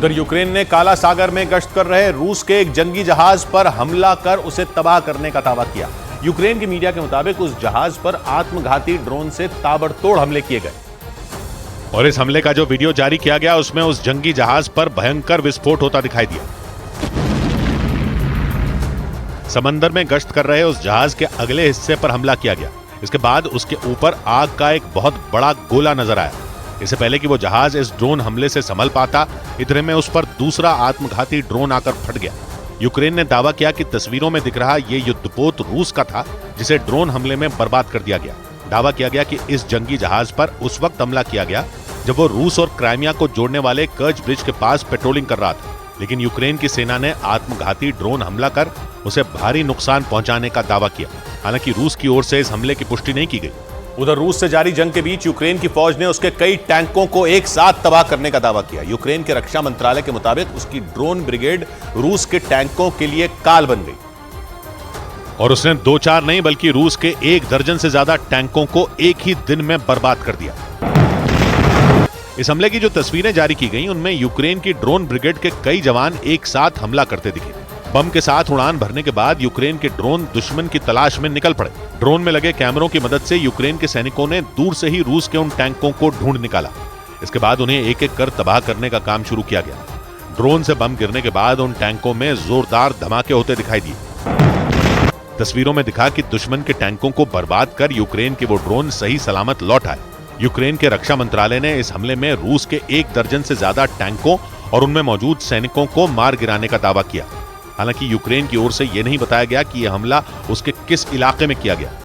उधर यूक्रेन ने काला सागर में गश्त कर रहे रूस के एक जंगी जहाज पर हमला कर उसे तबाह करने का दावा किया। यूक्रेन की मीडिया के मुताबिक उस जहाज पर आत्मघाती ड्रोन से ताबड़तोड़ हमले किए गए और इस हमले का जो वीडियो जारी किया गया उसमें उस जंगी जहाज पर भयंकर विस्फोट होता दिखाई दिया। समंदर में गश्त कर रहे उस जहाज के अगले हिस्से पर हमला किया गया। इसके बाद उसके ऊपर आग का एक बहुत बड़ा गोला नजर आया। इससे पहले कि वो जहाज इस ड्रोन हमले से संभल पाता, इतने में उस पर दूसरा आत्मघाती ड्रोन आकर फट गया। यूक्रेन ने दावा किया कि तस्वीरों में दिख रहा ये युद्धपोत रूस का था, जिसे ड्रोन हमले में बर्बाद कर दिया गया। दावा किया गया कि इस जंगी जहाज पर उस वक्त हमला किया गया जब वो रूस और क्राइमिया को जोड़ने वाले कर्च ब्रिज के पास पेट्रोलिंग कर रहा था, लेकिन यूक्रेन की सेना ने आत्मघाती ड्रोन हमला कर उसे भारी नुकसान पहुंचाने का दावा किया। हालांकि रूस की ओर से इस हमले की पुष्टि नहीं की गई। उधर रूस से जारी जंग के बीच यूक्रेन की फौज ने उसके कई टैंकों को एक साथ तबाह करने का दावा किया। यूक्रेन के रक्षा मंत्रालय के मुताबिक उसकी ड्रोन ब्रिगेड रूस के टैंकों के लिए काल बन गई और उसने 2-4 नहीं बल्कि रूस के 1 दर्जन से ज्यादा टैंकों को एक ही दिन में बर्बाद कर दिया। इस हमले की जो तस्वीरें जारी की गई उनमें यूक्रेन की ड्रोन ब्रिगेड के कई जवान एक साथ हमला करते दिखे। बम के साथ उड़ान भरने के बाद यूक्रेन के ड्रोन दुश्मन की तलाश में निकल पड़े। ड्रोन में लगे कैमरों की मदद से यूक्रेन के सैनिकों ने दूर से ही रूस के उन टैंकों को ढूंढ निकाला। इसके बाद उन्हें एक एक कर तबाह करने का काम शुरू किया गया। ड्रोन से बम गिरने के बाद उन टैंकों में जोरदार धमाके होते दिखाई दिए। तस्वीरों में दिखा कि दुश्मन के टैंकों को बर्बाद कर यूक्रेन के वो ड्रोन सही सलामत लौट आए। यूक्रेन के रक्षा मंत्रालय ने इस हमले में रूस के 1 दर्जन से ज्यादा टैंकों और उनमें मौजूद सैनिकों को मार गिराने का दावा किया। हालांकि यूक्रेन की ओर से यह नहीं बताया गया कि यह हमला उसके किस इलाके में किया गया।